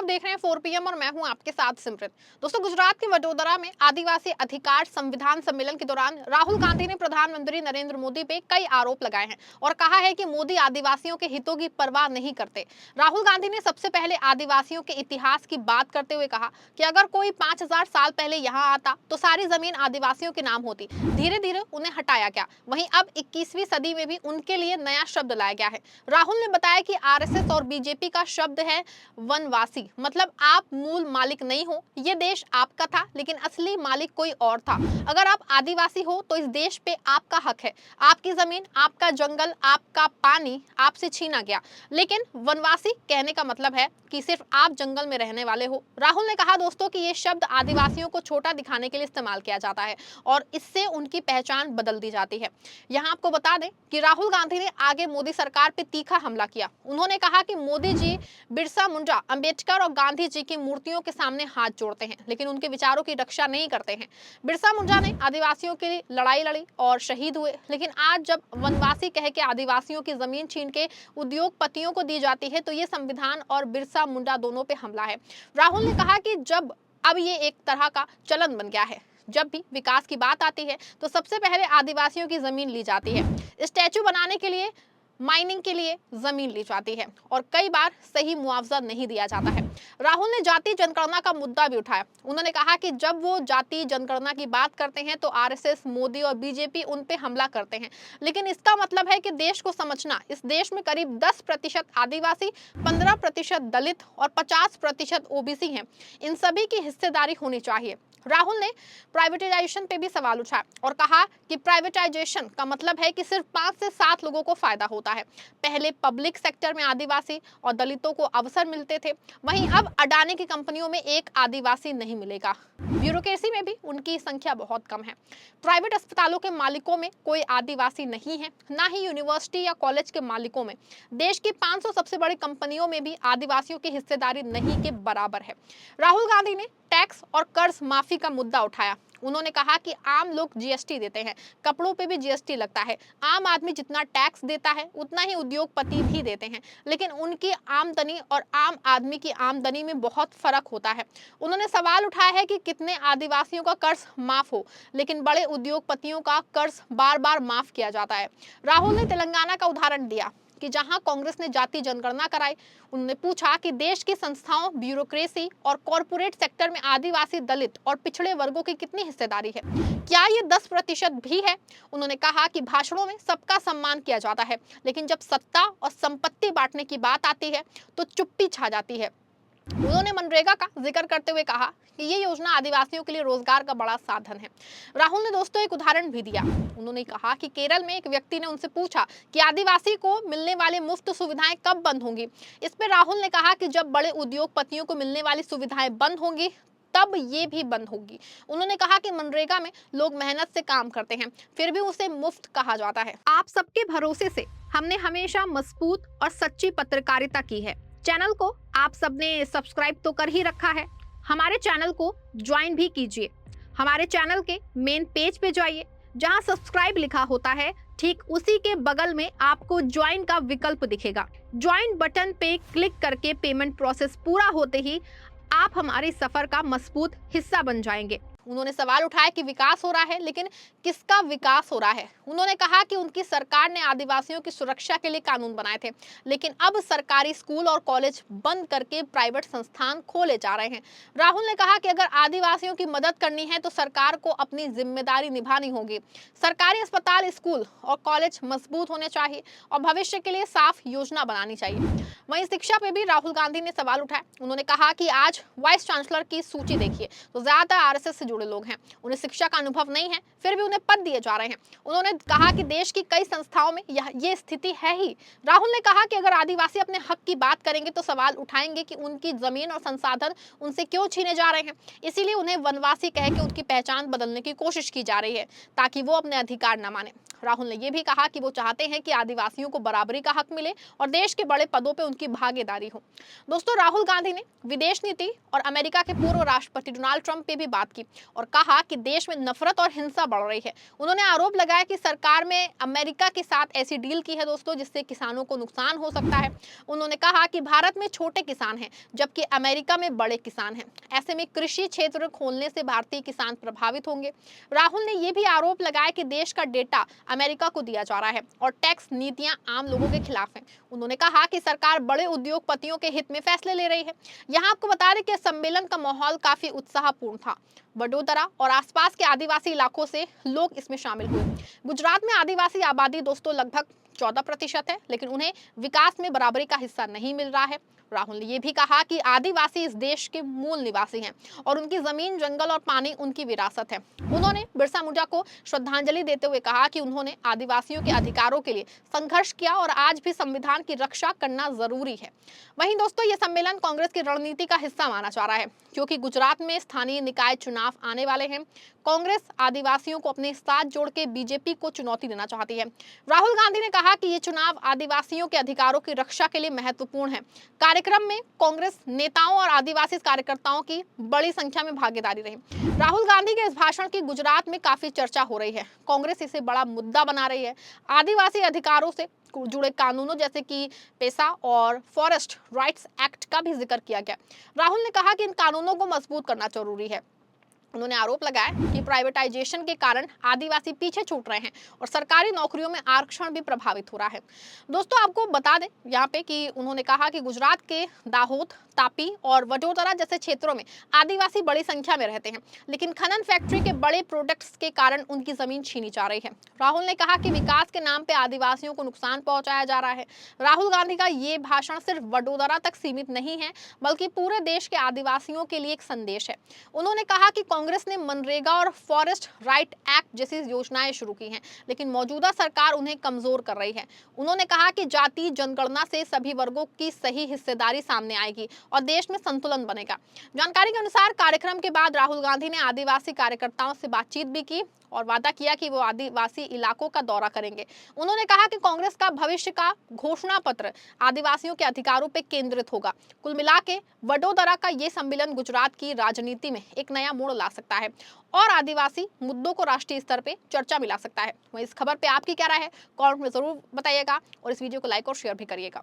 देख रहे हैं 4 PM और मैं हूं आपके साथ सिमरन। दोस्तों, गुजरात के वडोदरा में आदिवासी अधिकार संविधान सम्मेलन के दौरान राहुल गांधी ने प्रधानमंत्री नरेंद्र मोदी पे कई आरोप लगाए हैं और कहा है कि मोदी आदिवासियों के हितों की परवाह नहीं करते। राहुल गांधी ने सबसे पहले आदिवासियों के इतिहास की बात करते हुए कहा कि अगर कोई 5000 साल पहले यहाँ आता तो सारी जमीन आदिवासियों के नाम होती। धीरे धीरे उन्हें हटाया गया, वहीं अब 21वीं सदी में भी उनके लिए नया शब्द लाया गया है। राहुल ने बताया कि आरएसएस और बीजेपी का शब्द है वनवासी, मतलब आप मूल मालिक नहीं हो, ये देश आपका था लेकिन असली मालिक कोई और था। अगर आप आदिवासी हो तो इस देश पे आपका हक है, आपकी जमीन, आपका जंगल, आपका पानी आपसे छीना गया। लेकिन वनवासी कहने का मतलब है कि सिर्फ आप जंगल में रहने वाले हो। राहुल ने कहा दोस्तों कि ये शब्द आदिवासियों को छोटा दिखाने के लिए इस्तेमाल किया जाता है और इससे उनकी पहचान बदल दी जाती है। यहाँ आपको बता दें कि राहुल गांधी ने आगे मोदी सरकार पे तीखा हमला किया। उन्होंने कहा कि मोदी जी बिरसा मुंडा, अंबेडकर और गांधी जी की मूर्तियों के सामने हाथ जोड़ते हैं लेकिन उनके विचारों की रक्षा नहीं करते हैं। बिरसा मुंडा ने आदिवासियों के लिए लड़ाई लड़ी और शहीद हुए, लेकिन आज जब वनवासी कह के आदिवासियों की जमीन छीन के उद्योगपतियों को दी जाती है तो ये संविधान और बिरसा मुंडा दोनों पे हमला है। राहुल ने कहा कि जब अब ये एक तरह का चलन बन गया है, जब भी विकास की बात आती है तो सबसे पहले आदिवासियों की जमीन ली जाती है। स्टैचू बनाने के लिए, माइनिंग के लिए जमीन ली जाती है और कई बार सही मुआवजा नहीं दिया जाता है। राहुल ने जाति जनगणना का मुद्दा भी उठाया। उन्होंने कहा कि जब वो जाति जनगणना की बात करते हैं तो आरएसएस, मोदी और बीजेपी उन पे हमला करते हैं, लेकिन इसका मतलब है कि देश को समझना, इस देश में करीब 10% आदिवासी, 15% दलित और 50% ओबीसी हैं। इन सभी की हिस्सेदारी होनी चाहिए। राहुल ने प्राइवेटाइजेशन पे भी सवाल उठाया और कहा कि प्राइवेटाइजेशन का मतलब है कि सिर्फ 5 से 7 लोगों को फायदा होता है। पहले पब्लिक सेक्टर में आदिवासी और दलितों को अवसर मिलते थे, वहीं अब अडानी की कंपनियों में एक आदिवासी नहीं मिलेगा। ब्यूरोक्रेसी में भी उनकी संख्या बहुत कम है। प्राइवेट अस्पतालों के मालिकों में कोई आदिवासी नहीं है, ना ही यूनिवर्सिटी या कॉलेज के मालिकों में। देश की 500 सबसे बड़ी कंपनियों में भी आदिवासियों की हिस्सेदारी नहीं के बराबर है। राहुल गांधी ने टैक्स और कर्ज माफी का मुद्दा उठाया। उन्होंने कहा कि आम लोग जीएसटी देते हैं, कपड़ों पे भी जीएसटी लगता है। आम आदमी जितना टैक्स देता है उतना ही उद्योगपति भी देते हैं, लेकिन उनकी आमदनी और आम आदमी की आमदनी में बहुत फर्क होता है। उन्होंने सवाल उठाया है कि कितने आदिवासियों का कर्ज माफ हो, लेकिन बड़े उद्योगपतियों का कर्ज बार बार माफ किया जाता है। राहुल ने तेलंगाना का उदाहरण दिया कि जहां कांग्रेस ने जाति जनगणना कराई। उन्होंने पूछा कि देश की संस्थाओं, ब्यूरोक्रेसी और कॉरपोरेट सेक्टर में आदिवासी, दलित और पिछड़े वर्गों की कितनी हिस्सेदारी है, क्या ये 10% भी है। उन्होंने कहा कि भाषणों में सबका सम्मान किया जाता है, लेकिन जब सत्ता और संपत्ति बांटने की बात आती है तो चुप्पी छा जाती है। उन्होंने मनरेगा का जिक्र करते हुए कहा कि ये योजना आदिवासियों के लिए रोजगार का बड़ा साधन है। राहुल ने दोस्तों एक उदाहरण भी दिया। उन्होंने कहा कि केरल में एक व्यक्ति ने उनसे पूछा कि आदिवासी को मिलने वाली मुफ्त सुविधाएं कब बंद होंगी। इस पर राहुल ने कहा कि जब बड़े उद्योगपतियों को मिलने वाली सुविधाएं बंद होंगी तब ये भी बंद होगी। उन्होंने कहा कि मनरेगा में लोग मेहनत से काम करते हैं, फिर भी उसे मुफ्त कहा जाता है। आप सबके भरोसे से हमने हमेशा मजबूत और सच्ची पत्रकारिता की है। चैनल को आप सबने सब्सक्राइब तो कर ही रखा है, हमारे चैनल को ज्वाइन भी कीजिए। हमारे चैनल के मेन पेज पे जाइए, जहां सब्सक्राइब लिखा होता है ठीक उसी के बगल में आपको ज्वाइन का विकल्प दिखेगा। ज्वाइन बटन पे क्लिक करके पेमेंट प्रोसेस पूरा होते ही आप हमारे सफर का मजबूत हिस्सा बन जाएंगे। उन्होंने सवाल उठाया कि विकास हो रहा है, लेकिन किसका विकास हो रहा है। उन्होंने कहा कि उनकी सरकार ने आदिवासियों की सुरक्षा के लिए कानून बनाए थे, लेकिन अब सरकारी स्कूल और कॉलेज बंद करके प्राइवेट संस्थान खोले जा रहे हैं। राहुल ने कहा कि अगर आदिवासियों की मदद करनी है तो सरकार को अपनी जिम्मेदारी निभानी होगी। सरकारी अस्पताल, स्कूल और कॉलेज मजबूत होने चाहिए और भविष्य के लिए साफ योजना बनानी चाहिए। वहीं शिक्षा पे भी राहुल गांधी ने सवाल उठाया। उन्होंने कहा कि आज वाइस चांसलर की सूची देखिए तो ज्यादातर आरएसएस से जुड़े लोग हैं, उन्हें शिक्षा का अनुभव नहीं है, फिर भी उन्हें पद दिए जा रहे हैं। उन्होंने कहा कि देश की कई संस्थाओं में ये स्थिति है ही। राहुल ने कहा कि अगर आदिवासी अपने हक की बात करेंगे तो सवाल उठाएंगे कि उनकी जमीन और संसाधन उनसे क्यों छीने जा रहे हैं। इसीलिए उन्हें वनवासी कह के उनकी पहचान बदलने की कोशिश की जा रही है ताकि वो अपने अधिकार न माने। राहुल ने यह भी कहा कि वो चाहते हैं कि आदिवासियों को बराबरी का हक मिले और देश के बड़े पदों पे उनकी भागीदारी हो। दोस्तों, राहुल गांधी ने विदेश नीति और अमेरिका के पूर्व राष्ट्रपति डोनाल्ड ट्रंप पे भी बात की। और कहा कि देश में नफरत और हिंसा बढ़ रही है। उन्होंने आरोप लगाया कि सरकार में अमेरिका के साथ ऐसी डील की है दोस्तों जिससे किसानों को नुकसान हो सकता है। उन्होंने कहा कि भारत में छोटे किसान हैं जबकि अमेरिका में बड़े किसान हैं। ऐसे में कृषि क्षेत्र खोलने से भारतीय किसान प्रभावित होंगे। राहुल ने यह भी आरोप लगाया कि देश का डेटा अमेरिका को दिया जा रहा है और टैक्स नीतियां आम लोगों के खिलाफ हैं। उन्होंने कहा कि सरकार बड़े उद्योगपतियों के हित में फैसले ले रही है। यहाँ आपको बता दें कि सम्मेलन का माहौल काफी उत्साहपूर्ण था। वडोदरा और आसपास के आदिवासी इलाकों से लोग इसमें शामिल हुए। गुजरात में आदिवासी आबादी दोस्तों लगभग 14% है, लेकिन उन्हें विकास में बराबरी का हिस्सा नहीं मिल रहा है। राहुल ने यह भी कहा कि आदिवासी इस देश के मूल निवासी हैं और उनकी जमीन, जंगल और पानी उनकी विरासत है। उन्होंने बिरसा मुंडा को श्रद्धांजलि देते हुए कहा कि उन्होंने आदिवासियों के अधिकारों के लिए संघर्ष किया और आज भी संविधान की रक्षा करना जरूरी है। वहीं दोस्तों ये सम्मेलन कांग्रेस की रणनीति का हिस्सा माना जा रहा है, क्योंकि गुजरात में स्थानीय निकाय चुनाव आने वाले हैं। कांग्रेस आदिवासियों को अपने साथ जोड़ के बीजेपी को चुनौती देना चाहती है। राहुल गांधी ने कहा कि ये चुनाव आदिवासियों के अधिकारों की रक्षा के लिए महत्वपूर्ण है। कार्यक्रम में कांग्रेस नेताओं और आदिवासी कार्यकर्ताओं की बड़ी संख्या में भागीदारी रही। राहुल गांधी के इस भाषण की गुजरात में काफी चर्चा हो रही है। कांग्रेस इसे बड़ा मुद्दा बना रही है। आदिवासी अधिकारों से जुड़े कानूनों जैसे कि पेसा और फॉरेस्ट राइट्स एक्ट का भी जिक्र किया गया। राहुल ने कहा कि इन कानूनों को मजबूत करना जरूरी है। उन्होंने आरोप लगाया कि प्राइवेटाइजेशन के कारण आदिवासी पीछे छूट रहे हैं और सरकारी नौकरियों में आरक्षण भी प्रभावित हो रहा है। दोस्तों आपको बता दें यहाँ पे कि उन्होंने कहा कि गुजरात के दाहोद, तापी और वडोदरा जैसे क्षेत्रों में आदिवासी बड़ी संख्या में रहते हैं, लेकिन खनन फैक्ट्री के बड़े प्रोडक्ट्स के कारण उनकी जमीन छीनी जा रही है। राहुल ने कहा कि विकास के नाम पे आदिवासियों को नुकसान पहुंचाया जा रहा है। राहुल गांधी का ये भाषण सिर्फ वडोदरा तक सीमित नहीं है, बल्कि पूरे देश के आदिवासियों के लिए एक संदेश है। उन्होंने कहा कि कांग्रेस ने मनरेगा और फॉरेस्ट राइट एक्ट जैसी योजनाएं शुरू की हैं, लेकिन मौजूदा सरकार उन्हें कमजोर कर रही है। उन्होंने कहा कि जाति जनगणना से सभी वर्गों की सही हिस्सेदारी सामने आएगी और देश में संतुलन बनेगा। जानकारी के अनुसार कार्यक्रम के बाद राहुल गांधी ने आदिवासी कार्यकर्ताओं से बातचीत भी की और वादा किया कि वो आदिवासी इलाकों का दौरा करेंगे। उन्होंने कहा कि कांग्रेस का भविष्य का घोषणा पत्र आदिवासियों के अधिकारों पर केंद्रित होगा। कुल मिला के वडोदरा का ये सम्मेलन गुजरात की राजनीति में एक नया मोड़ ला सकता है और आदिवासी मुद्दों को राष्ट्रीय स्तर पे चर्चा में ला सकता है। वहीं इस खबर पे आपकी क्या राय है, कमेंट में जरूर बताइएगा और इस वीडियो को लाइक और शेयर भी करिएगा।